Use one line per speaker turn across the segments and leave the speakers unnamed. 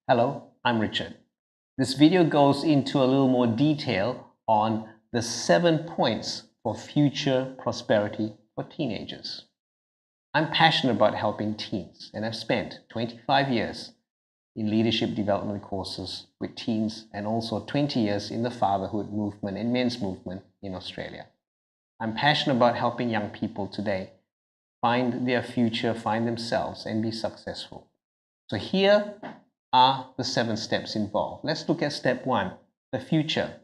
Hello, I'm Richard. This video goes into a little more detail on the 7 points for future prosperity for teenagers. I'm passionate about helping teens, and I've spent 25 years in leadership development courses with teens and also 20 years in the fatherhood movement and men's movement in Australia. I'm passionate about helping young people today find their future, find themselves, and be successful. So here are the 7 steps involved. Let's look at step 1, the future,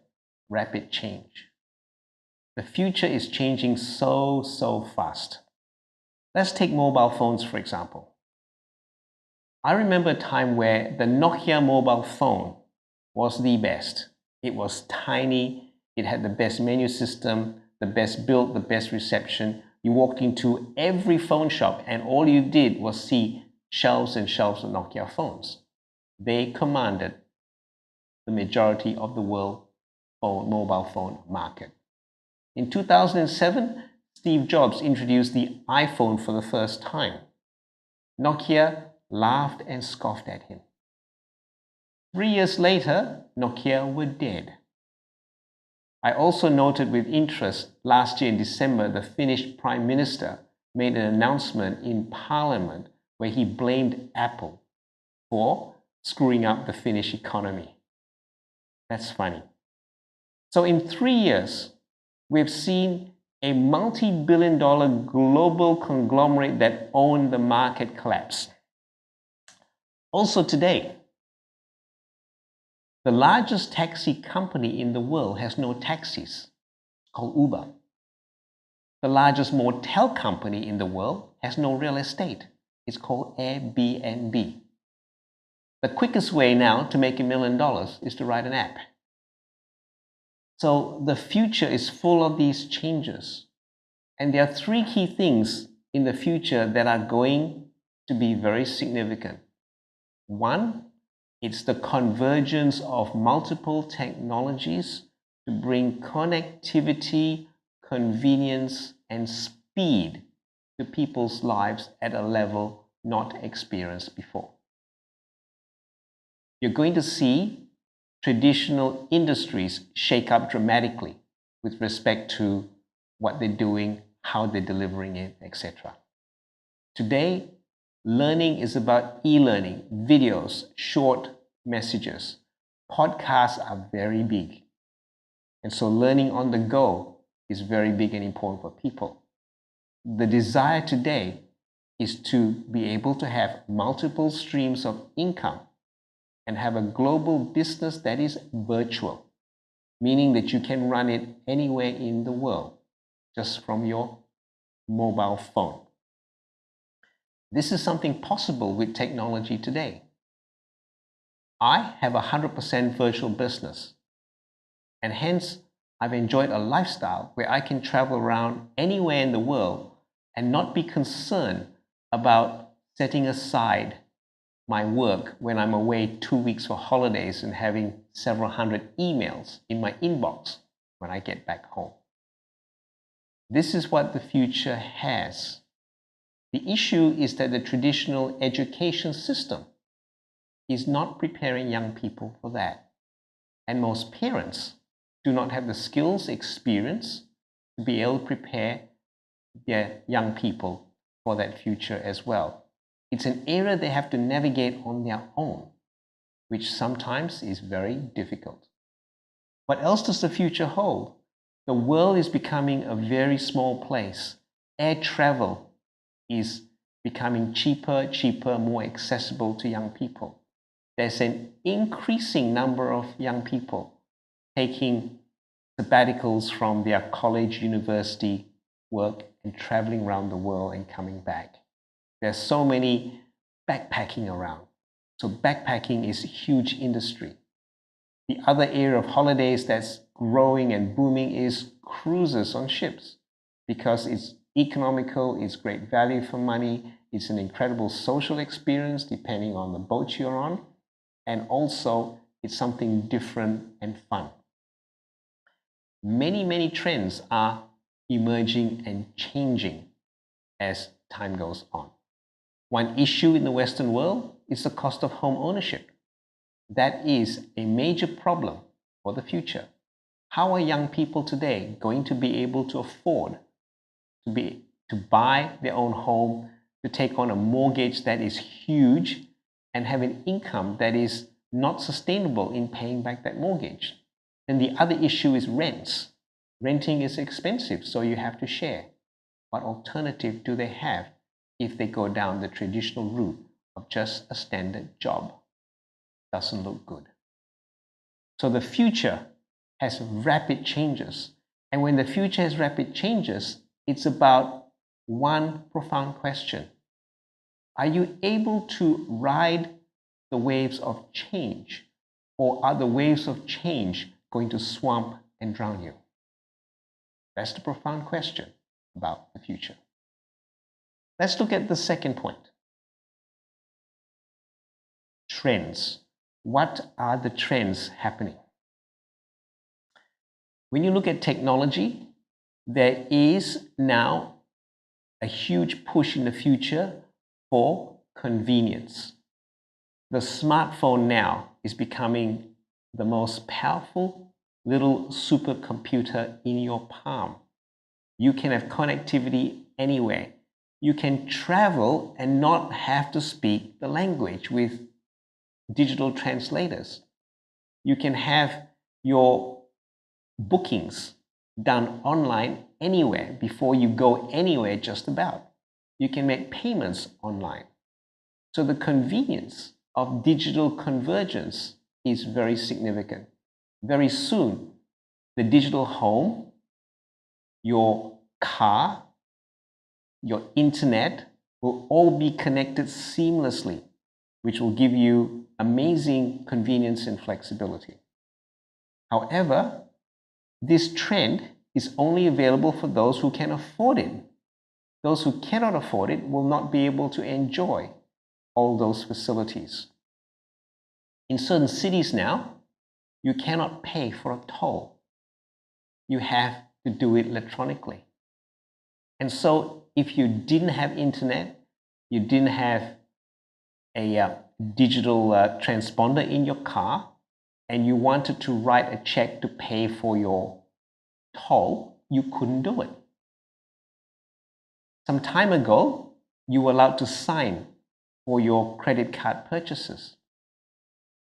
rapid change. The future is changing so fast. Let's take mobile phones, for example. I remember a time where the Nokia mobile phone was the best. It was tiny, it had the best menu system, the best build, the best reception. You walked into every phone shop and all you did was see shelves and shelves of Nokia phones. They commanded the majority of the world mobile phone market. In 2007, Steve Jobs introduced the iPhone for the first time. Nokia laughed and scoffed at him. 3 years later, Nokia were dead. I also noted with interest last year in December, the Finnish Prime Minister made an announcement in Parliament where he blamed Apple for screwing up the Finnish economy. That's funny. So in 3 years, we've seen a multi-billion-dollar global conglomerate that owned the market collapse. Also today, the largest taxi company in the world has no taxis, called Uber. The largest motel company in the world has no real estate. It's called Airbnb. The quickest way now to make $1 million is to write an app. So the future is full of these changes. And there are 3 key things in the future that are going to be very significant. 1, it's the convergence of multiple technologies to bring connectivity, convenience, and speed to people's lives at a level not experienced before. You're going to see traditional industries shake up dramatically with respect to what they're doing, how they're delivering it, etc. Today, learning is about e-learning, videos, short messages. Podcasts are very big. And so learning on the go is very big and important for people. The desire today is to be able to have multiple streams of income and have a global business that is virtual, meaning that you can run it anywhere in the world, just from your mobile phone. This is something possible with technology today. I have a 100% virtual business, and hence I've enjoyed a lifestyle where I can travel around anywhere in the world and not be concerned about setting aside my work when I'm away 2 weeks for holidays and having several hundred emails in my inbox when I get back home. This is what the future has. The issue is that the traditional education system is not preparing young people for that. And most parents do not have the skills, experience to be able to prepare their young people for that future as well. It's an area they have to navigate on their own, which sometimes is very difficult. What else does the future hold? The world is becoming a very small place. Air travel is becoming cheaper, more accessible to young people. There's an increasing number of young people taking sabbaticals from their college, university work and traveling around the world and coming back. There's so many backpacking around. So backpacking is a huge industry. The other area of holidays that's growing and booming is cruises on ships, because it's economical, it's great value for money, it's an incredible social experience depending on the boat you're on, and also it's something different and fun. Many trends are emerging and changing as time goes on. One issue in the Western world is the cost of home ownership. That is a major problem for the future. How are young people today going to be able to afford to buy their own home, to take on a mortgage that is huge, and have an income that is not sustainable in paying back that mortgage? Then the other issue is rents. Renting is expensive, so you have to share. What alternative do they have if they go down the traditional route of just a standard job? Doesn't look good. So the future has rapid changes. And when the future has rapid changes, it's about one profound question. Are you able to ride the waves of change, or are the waves of change going to swamp and drown you? That's the profound question about the future. Let's look at the second point. Trends. What are the trends happening? When you look at technology, there is now a huge push in the future for convenience. The smartphone now is becoming the most powerful little supercomputer in your palm. You can have connectivity anywhere. You can travel and not have to speak the language with digital translators. You can have your bookings done online anywhere before you go anywhere, just about. You can make payments online. So the convenience of digital convergence is very significant. Very soon, the digital home, your car, your internet will all be connected seamlessly, which will give you amazing convenience and flexibility. However, this trend is only available for those who can afford it. Those who cannot afford it will not be able to enjoy all those facilities. In certain cities now, you cannot pay for a toll. You have to do it electronically. And so if you didn't have internet, you didn't have a digital transponder in your car, and you wanted to write a check to pay for your toll, you couldn't do it. Some time ago, you were allowed to sign for your credit card purchases.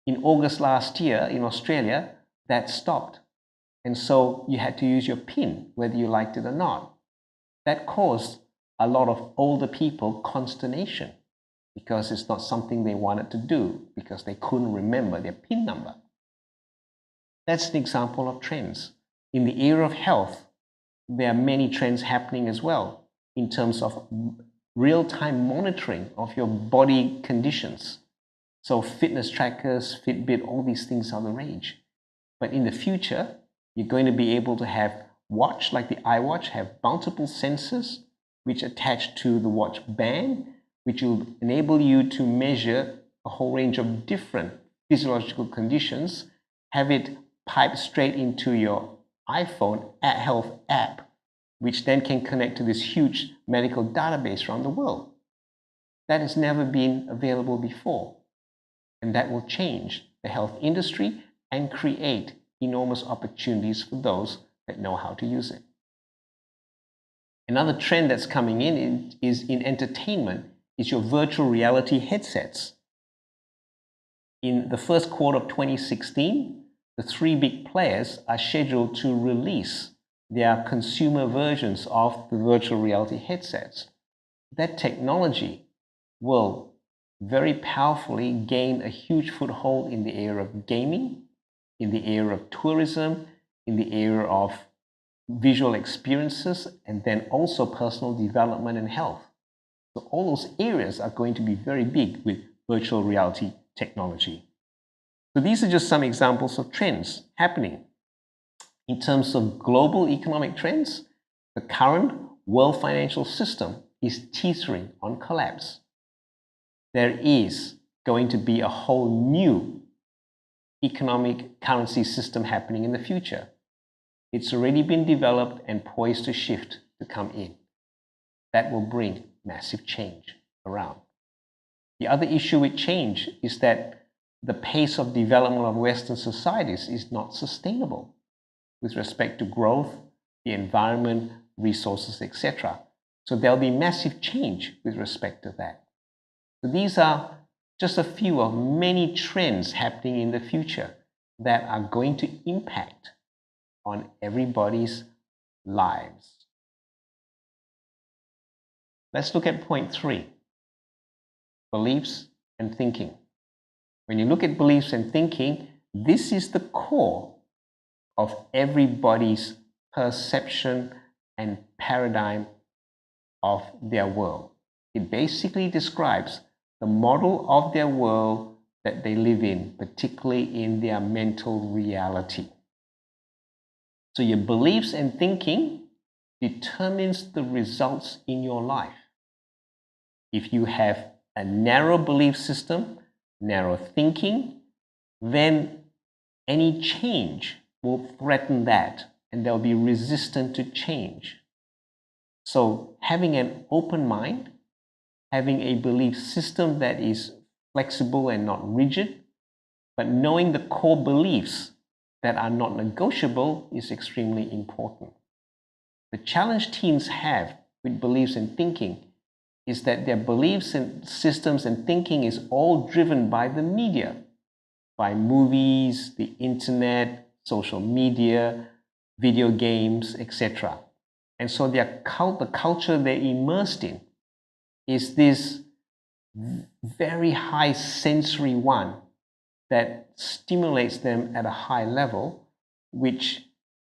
In August last year in Australia, that stopped. And so you had to use your PIN, whether you liked it or not. That caused a lot of older people consternation because it's not something they wanted to do because they couldn't remember their PIN number. That's an example of trends. In the area of health, there are many trends happening as well in terms of real-time monitoring of your body conditions. So fitness trackers, Fitbit, all these things are the rage. But in the future, you're going to be able to have watch, like the iWatch, have multiple sensors which attach to the watch band, which will enable you to measure a whole range of different physiological conditions, have it pipe straight into your iPhone health app, which then can connect to this huge medical database around the world. That has never been available before. And that will change the health industry and create enormous opportunities for those that know how to use it. Another trend that's coming in is in entertainment, is your virtual reality headsets. In the first quarter of 2016, the three big players are scheduled to release their consumer versions of the virtual reality headsets. That technology will very powerfully gain a huge foothold in the area of gaming, in the area of tourism, in the area of visual experiences, and then also personal development and health. So all those areas are going to be very big with virtual reality technology. So these are just some examples of trends happening. In terms of global economic trends, the current world financial system is teetering on collapse. There is going to be a whole new economic currency system happening in the future. It's already been developed and poised to shift to come in. That will bring massive change around. The other issue with change is that the pace of development of Western societies is not sustainable with respect to growth, the environment, resources, etc. So there'll be massive change with respect to that. So these are just a few of many trends happening in the future that are going to impact on everybody's lives. Let's look at point 3, beliefs and thinking. When you look at beliefs and thinking, this is the core of everybody's perception and paradigm of their world. It basically describes the model of their world that they live in, particularly in their mental reality. So your beliefs and thinking determines the results in your life. If you have a narrow belief system, narrow thinking, then any change will threaten that, and they'll be resistant to change. So having an open mind, having a belief system that is flexible and not rigid, but knowing the core beliefs that are not negotiable is extremely important. The challenge teens have with beliefs and thinking is that their beliefs and systems and thinking is all driven by the media, by movies, the internet, social media, video games, etc. And so the culture they're immersed in is this very high sensory one that stimulates them at a high level, which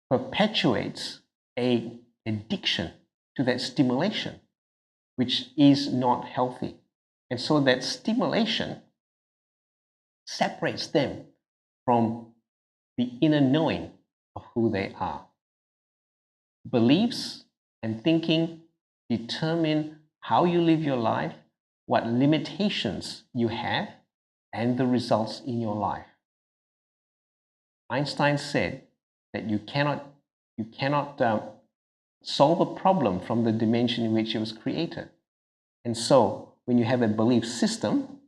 perpetuates an addiction to that stimulation, which is not healthy. And so that stimulation separates them from the inner knowing of who they are. Beliefs and thinking determine how you live your life, what limitations you have, and the results in your life. Einstein said that you cannot solve a problem from the dimension in which it was created. And so when you have a belief system,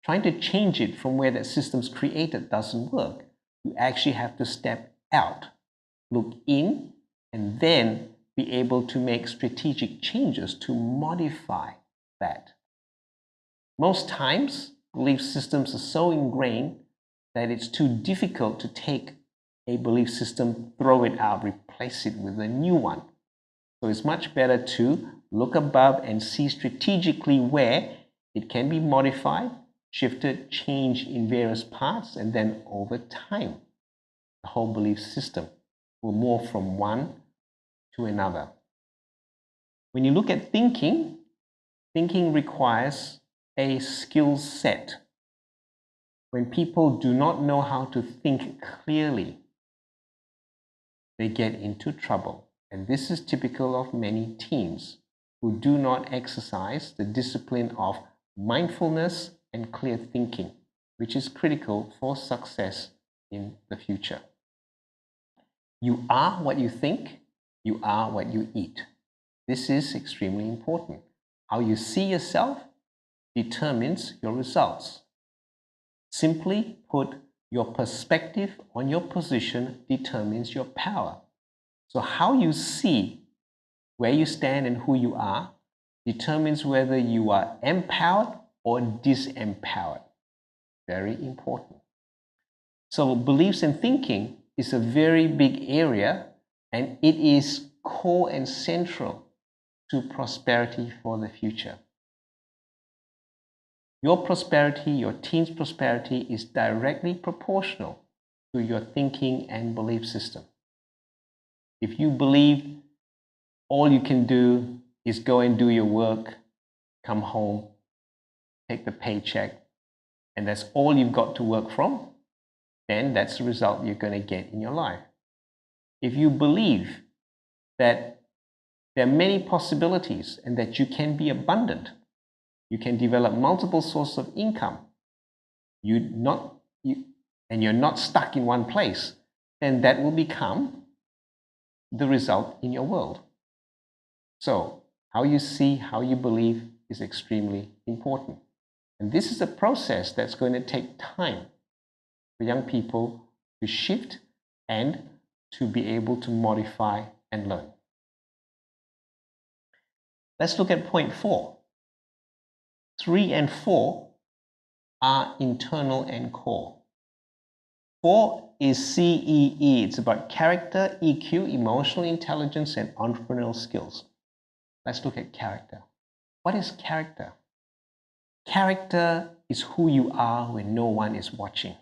trying to change it from where that system's created doesn't work. You actually have to step out, look in, and then be able to make strategic changes to modify that. Most times, belief systems are so ingrained that it's too difficult to take a belief system, throw it out, replace it with a new one. So it's much better to look above and see strategically where it can be modified, shifted, changed in various parts, and then over time, the whole belief system will move from one to another. When you look at thinking, thinking requires a skill set. When people do not know how to think clearly, they get into trouble. And this is typical of many teens who do not exercise the discipline of mindfulness and clear thinking, which is critical for success in the future. You are what you think, you are what you eat. This is extremely important. How you see yourself determines your results. Simply put, your perspective on your position determines your power. So how you see where you stand and who you are determines whether you are empowered or disempowered. Very important. So beliefs and thinking is a very big area, and it is core and central to prosperity for the future. Your prosperity, your team's prosperity is directly proportional to your thinking and belief system. If you believe all you can do is go and do your work, come home, take the paycheck, and that's all you've got to work from, then that's the result you're going to get in your life. If you believe that there are many possibilities and that you can be abundant, you can develop multiple sources of income, and you're not stuck in one place, then that will become the result in your world. So how you see, how you believe is extremely important. And this is a process that's going to take time for young people to shift and to be able to modify and learn. Let's look at point 4. 3 and 4 are internal and core. 4 is CEE. It's about character, EQ, emotional intelligence, and entrepreneurial skills. Let's look at character. What is character? Character is who you are when no one is watching.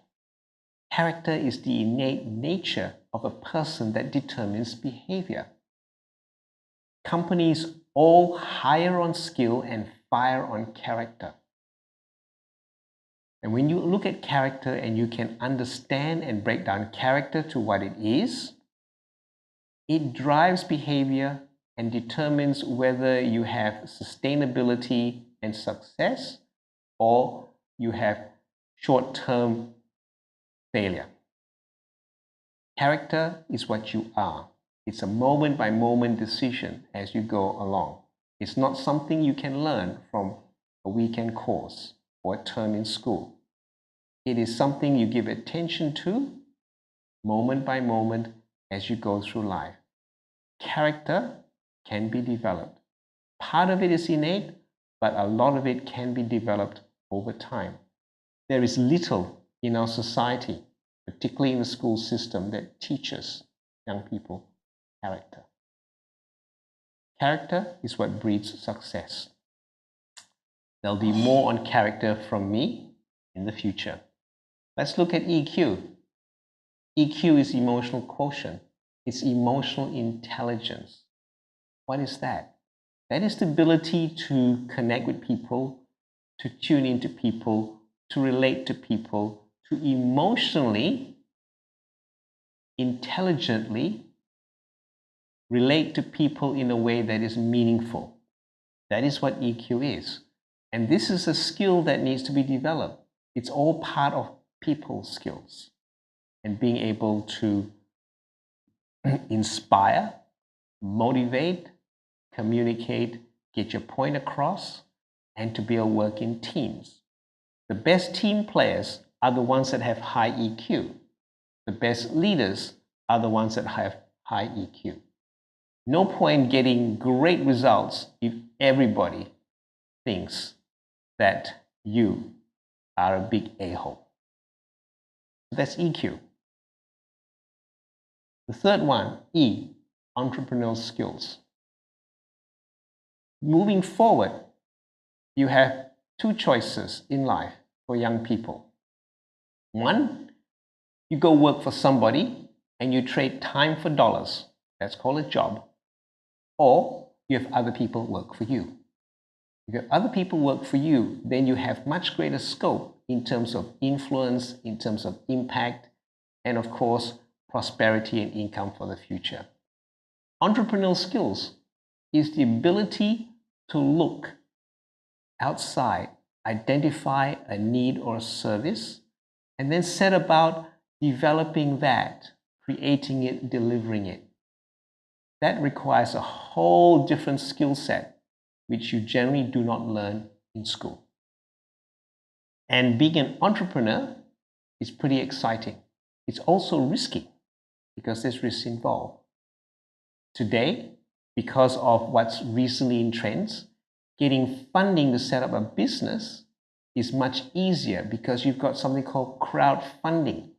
Character is the innate nature of a person that determines behavior. Companies all hire on skill and fire on character. And when you look at character and you can understand and break down character to what it is, it drives behavior and determines whether you have sustainability and success or you have short-term failure. Character is what you are. It's a moment-by-moment decision as you go along. It's not something you can learn from a weekend course or a term in school. It is something you give attention to moment by moment as you go through life. Character can be developed. Part of it is innate, but a lot of it can be developed over time. There is little in our society, particularly in the school system, that teaches young people character. Character is what breeds success. There'll be more on character from me in the future. Let's look at EQ. EQ is emotional quotient. It's emotional intelligence. What is that? That is the ability to connect with people, to tune into people, to relate to people, to emotionally, intelligently relate to people in a way that is meaningful. That is what EQ is. And this is a skill that needs to be developed. It's all part of people skills and being able to inspire, motivate, communicate, get your point across, and to be able to work in teams. The best team players are the ones that have high EQ. The best leaders are the ones that have high EQ. No point getting great results if everybody thinks that you are a big a-hole. That's EQ. The third one, E, entrepreneurial skills. Moving forward, you have two choices in life for young people. One, you go work for somebody and you trade time for dollars. That's called a job. Or you have other people work for you. If you have other people work for you, then you have much greater scope in terms of influence, in terms of impact, and of course, prosperity and income for the future. Entrepreneurial skills is the ability to look outside, identify a need or a service, and then set about developing that, creating it, delivering it. That requires a whole different skill set, which you generally do not learn in school. And being an entrepreneur is pretty exciting. It's also risky because there's risks involved. Today, because of what's recently in trends, getting funding to set up a business is much easier because you've got something called crowdfunding,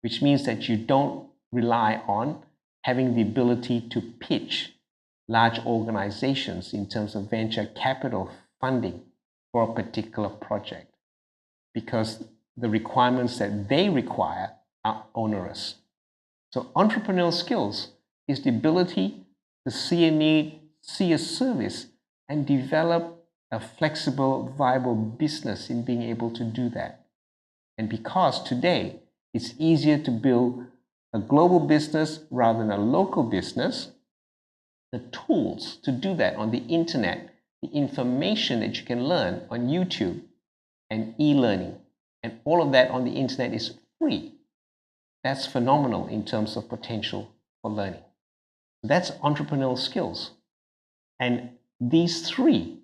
which means that you don't rely on having the ability to pitch large organizations in terms of venture capital funding for a particular project, because the requirements that they require are onerous. So entrepreneurial skills is the ability to see a need, see a service, and develop a flexible, viable business in being able to do that. And because today it's easier to build a global business rather than a local business, the tools to do that on the internet, the information that you can learn on YouTube and e-learning, and all of that on the internet is free. That's phenomenal in terms of potential for learning. That's entrepreneurial skills. And these three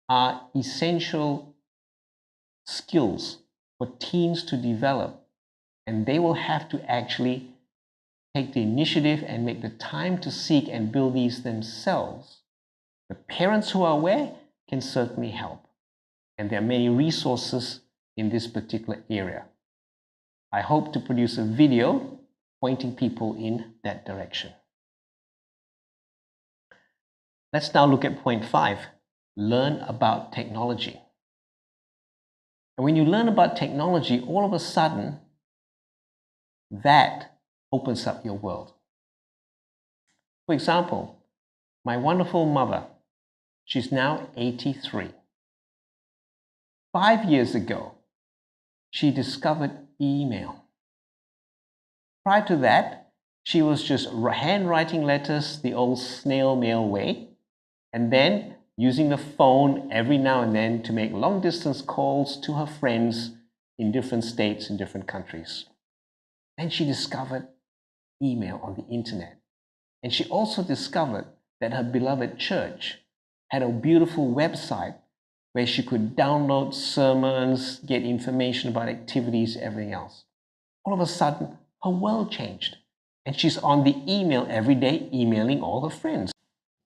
are essential skills for teens to develop And they will have to actually take the initiative and make the time to seek and build these themselves. The parents who are aware can certainly help. And there are many resources in this particular area. I hope to produce a video pointing people in that direction. Let's now look at point 5, learn about technology. And when you learn about technology, all of a sudden, that opens up your world. For example, my wonderful mother, she's now 83. 5 years ago, she discovered email. Prior to that, she was just handwriting letters the old snail mail way, and then using the phone every now and then to make long distance calls to her friends in different states and different countries. Then she discovered email on the internet. And she also discovered that her beloved church had a beautiful website where she could download sermons, get information about activities, everything else. All of a sudden, her world changed. And she's on the email every day, emailing all her friends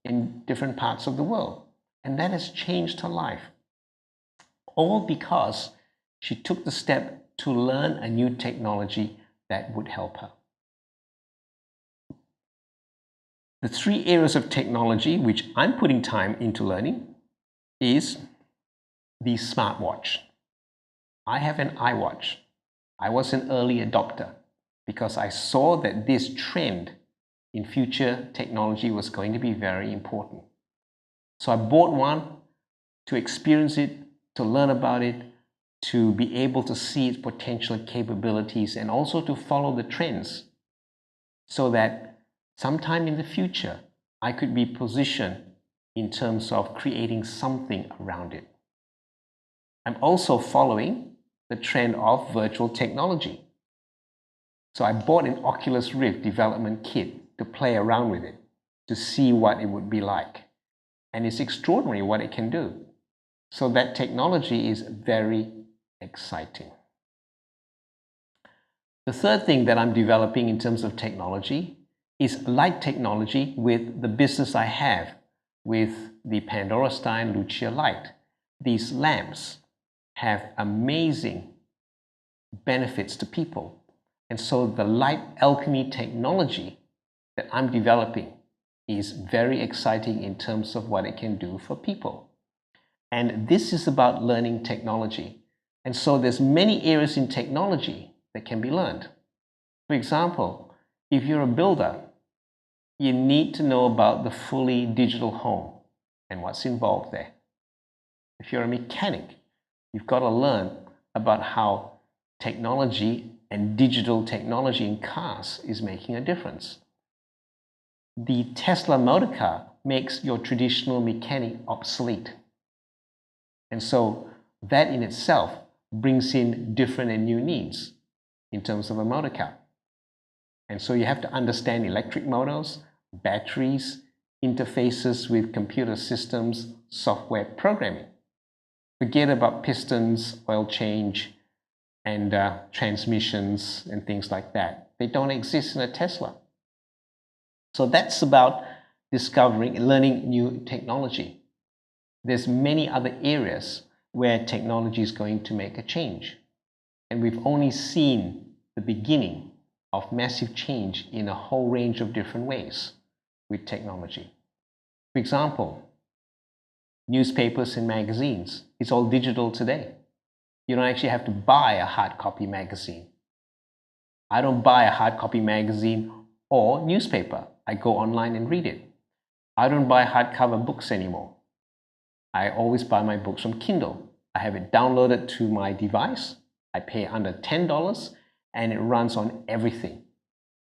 in different parts of the world. And that has changed her life. All because she took the step to learn a new technology that would help her. The 3 areas of technology which I'm putting time into learning is the smartwatch. I have an iWatch. I was an early adopter because I saw that this trend in future technology was going to be very important. So I bought one to experience it, to learn about it, to be able to see its potential capabilities, and also to follow the trends so that sometime in the future I could be positioned in terms of creating something around it. I'm also following the trend of virtual technology. So I bought an Oculus Rift development kit to play around with it, to see what it would be like. And it's extraordinary what it can do. So that technology is very exciting. The third thing that I'm developing in terms of technology is light technology with the business I have with the Pandora Stein Lucia Light. These lamps have amazing benefits to people. And so the light alchemy technology that I'm developing is very exciting in terms of what it can do for people. And this is about learning technology. And so there's many areas in technology that can be learned. For example, if you're a builder, you need to know about the fully digital home and what's involved there. If you're a mechanic, you've got to learn about how technology and digital technology in cars is making a difference. The Tesla motor car makes your traditional mechanic obsolete. And so that in itself brings in different and new needs in terms of a motor car. And so you have to understand electric motors, batteries, interfaces with computer systems, software programming. Forget about pistons, oil change, and transmissions and things like that. They don't exist in a Tesla. So that's about discovering and learning new technology. There's many other areas where technology is going to make a change. And we've only seen the beginning of massive change in a whole range of different ways with technology. For example, newspapers and magazines. It's all digital today. You don't actually have to buy a hard copy magazine. I don't buy a hard copy magazine or newspaper. I go online and read it. I don't buy hardcover books anymore. I always buy my books from Kindle. I have it downloaded to my device. I pay under $10 and it runs on everything.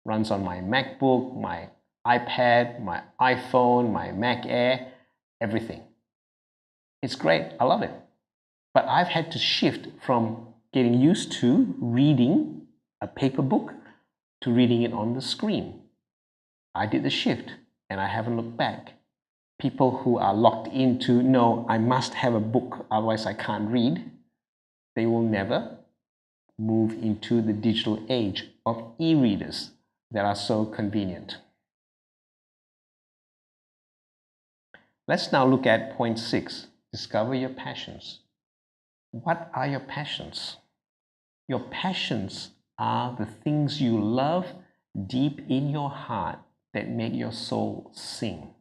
Runs on my MacBook, my iPad, my iPhone, my Mac Air, everything. It's great. I love it. But I've had to shift from getting used to reading a paper book to reading it on the screen. I did the shift and I haven't looked back. People who are locked into, no, I must have a book, otherwise I can't read, they will never move into the digital age of e-readers that are so convenient. Let's now look at point 6, discover your passions. What are your passions? Your passions are the things you love deep in your heart that make your soul sing.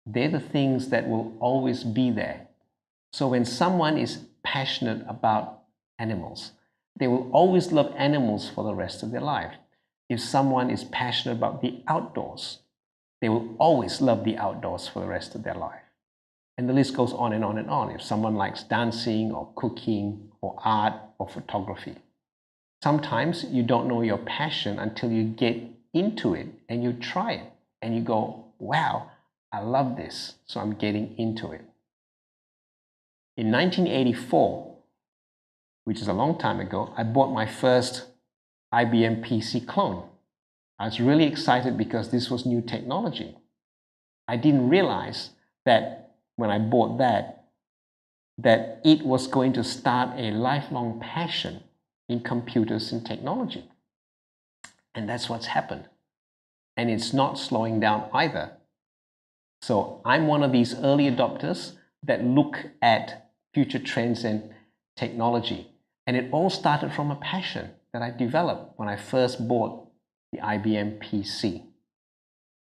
They're the things that will always be there. So when someone is passionate about animals, they will always love animals for the rest of their life. If someone is passionate about the outdoors, they will always love the outdoors for the rest of their life. And the list goes on and on and on. If someone likes dancing or cooking or art or photography. Sometimes you don't know your passion until you get into it and you try it and you go, wow, I love this, so I'm getting into it. In 1984, which is a long time ago, I bought my first IBM PC clone. I was really excited because this was new technology. I didn't realize that when I bought that it was going to start a lifelong passion in computers and technology. And that's what's happened. And it's not slowing down either. So I'm one of these early adopters that look at future trends and technology. And it all started from a passion that I developed when I first bought the IBM PC.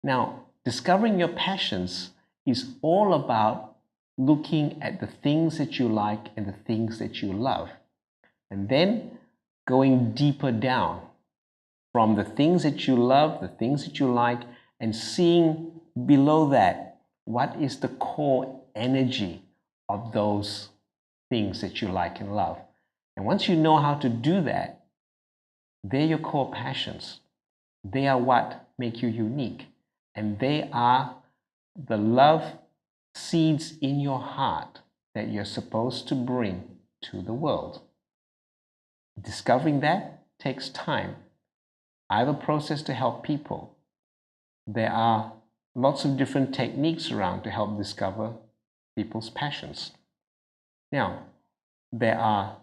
Now, discovering your passions is all about looking at the things that you like and the things that you love, and then going deeper down from the things that you love, the things that you like, and seeing below that what is the core energy of those things that you like and love. And once you know how to do that, they're your core passions. They are what make you unique, and they are the love seeds in your heart that you're supposed to bring to the world. Discovering that takes time. I have a process to help people. There are lots of different techniques around to help discover people's passions. Now, there are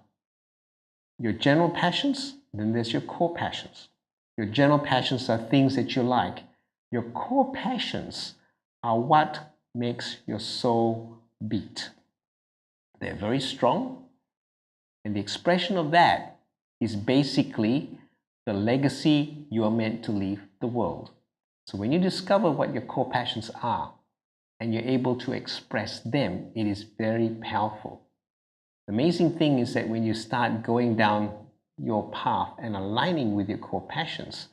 your general passions, then there's your core passions. Your general passions are things that you like. Your core passions are what makes your soul beat. They're very strong, and the expression of that is basically the legacy you are meant to leave the world. So when you discover what your core passions are and you're able to express them, it is very powerful. The amazing thing is that when you start going down your path and aligning with your core passions,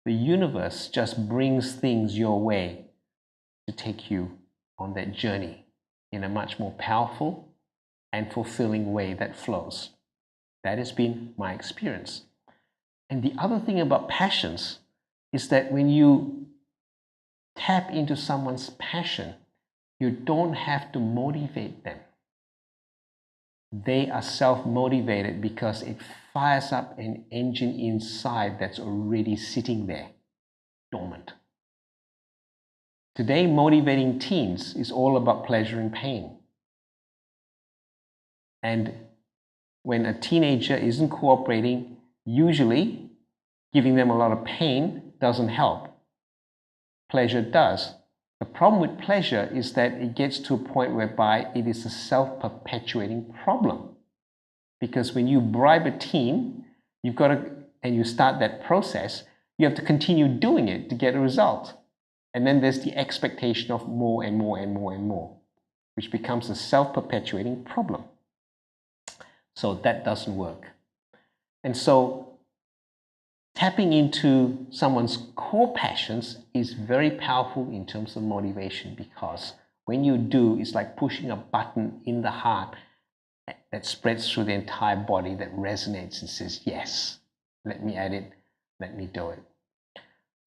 the universe just brings things your way to take you on that journey in a much more powerful and fulfilling way that flows. That has been my experience. And the other thing about passions is that when you tap into someone's passion, you don't have to motivate them. They are self-motivated because it fires up an engine inside that's already sitting there, dormant. Today, motivating teens is all about pleasure and pain. And when a teenager isn't cooperating, usually giving them a lot of pain doesn't help. Pleasure does. The problem with pleasure is that it gets to a point whereby it is a self-perpetuating problem. Because when you bribe a teen, and you start that process, you have to continue doing it to get a result. And then there's the expectation of more and more and more and more, which becomes a self-perpetuating problem. So that doesn't work. And so tapping into someone's core passions is very powerful in terms of motivation, because when you do, it's like pushing a button in the heart that spreads through the entire body, that resonates and says, yes, let me at it, let me do it.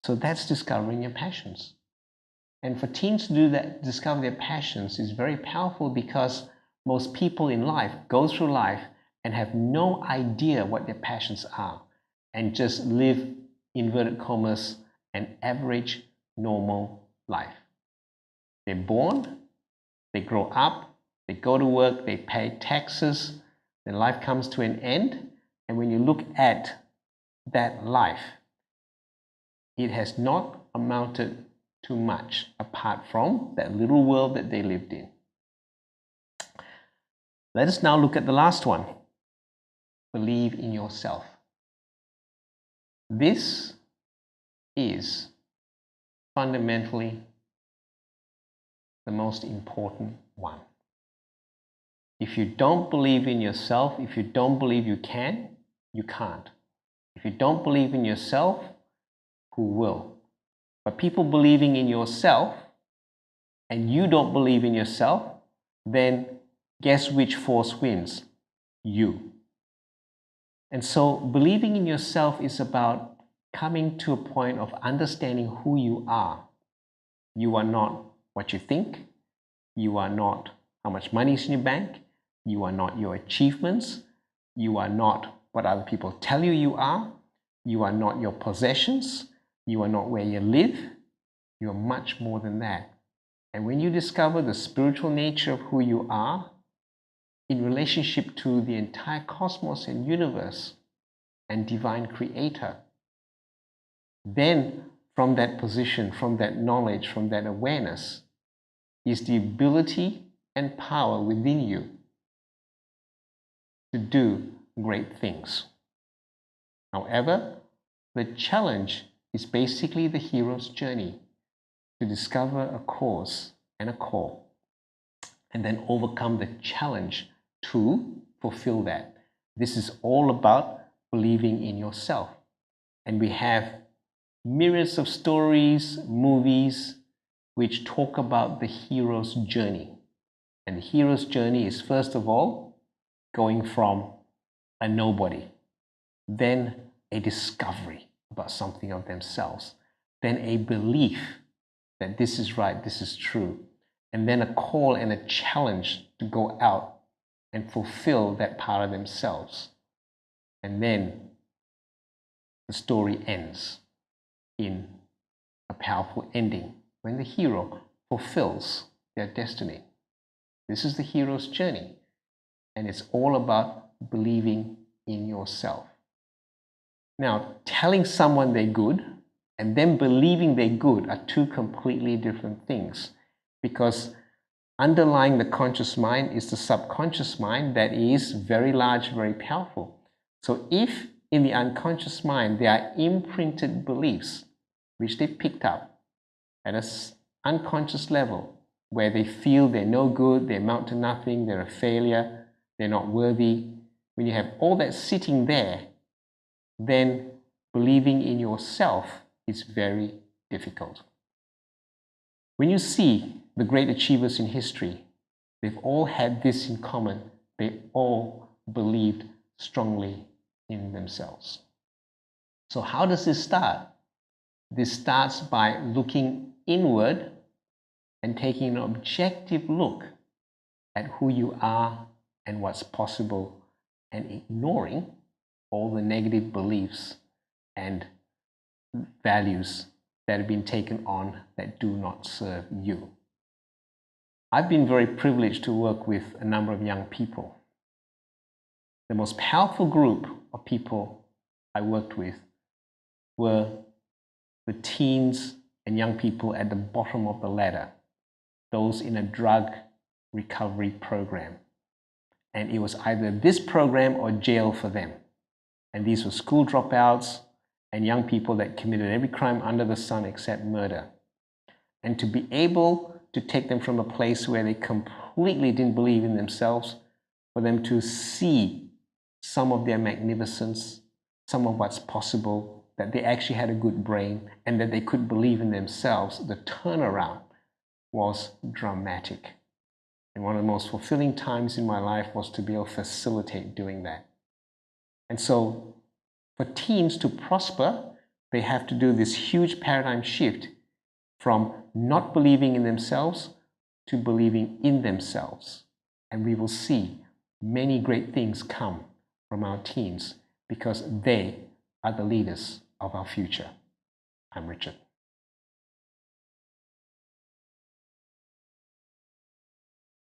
So that's discovering your passions. And for teens to do that, discover their passions, is very powerful, because most people in life go through life and have no idea what their passions are and just live, inverted commas, an average, normal life. They're born, they grow up, they go to work, they pay taxes, their life comes to an end, And when you look at that life, it has not amounted to much apart from that little world that they lived in. Let us now look at the last one. Believe in yourself. This is fundamentally the most important one. If you don't believe in yourself, if you don't believe you can, you can't. If you don't believe in yourself, who will? But people believing in yourself and you don't believe in yourself, then guess which force wins? You. And so believing in yourself is about coming to a point of understanding who you are. You are not what you think. You are not how much money is in your bank. You are not your achievements. You are not what other people tell you you are. You are not your possessions. You are not where you live. You are much more than that. And when you discover the spiritual nature of who you are in relationship to the entire cosmos and universe and divine creator, then from that position, from that knowledge, from that awareness, is the ability and power within you to do great things. However, the challenge is basically the hero's journey to discover a cause and a call, and then overcome the challenge to fulfill that. This is all about believing in yourself. And we have myriads of stories, movies, which talk about the hero's journey. And the hero's journey is, first of all, going from a nobody, then a discovery about something of themselves, then a belief that this is right, this is true, and then a call and a challenge to go out and fulfill that part of themselves. And then the story ends in a powerful ending when the hero fulfills their destiny. This is the hero's journey, and it's all about believing in yourself. Now, telling someone they're good and them believing they're good are two completely different things, because underlying the conscious mind is the subconscious mind that is very large, very powerful. So if in the unconscious mind there are imprinted beliefs which they picked up at an unconscious level, where they feel they're no good, they amount to nothing, they're a failure, they're not worthy, when you have all that sitting there, then believing in yourself is very difficult. When you see the great achievers in history, they've all had this in common. They all believed strongly in themselves. So how does this start? This starts by looking inward and taking an objective look at who you are and what's possible, and ignoring all the negative beliefs and values that have been taken on that do not serve you. I've been very privileged to work with a number of young people. The most powerful group of people I worked with were the teens and young people at the bottom of the ladder, those in a drug recovery program. And it was either this program or jail for them. And these were school dropouts and young people that committed every crime under the sun except murder. And to be able to take them from a place where they completely didn't believe in themselves, for them to see some of their magnificence, some of what's possible, that they actually had a good brain, and that they could believe in themselves, the turnaround was dramatic. And one of the most fulfilling times in my life was to be able to facilitate doing that. And so for teens to prosper, they have to do this huge paradigm shift from not believing in themselves to believing in themselves. And we will see many great things come from our teens, because they are the leaders of our future. I'm Richard.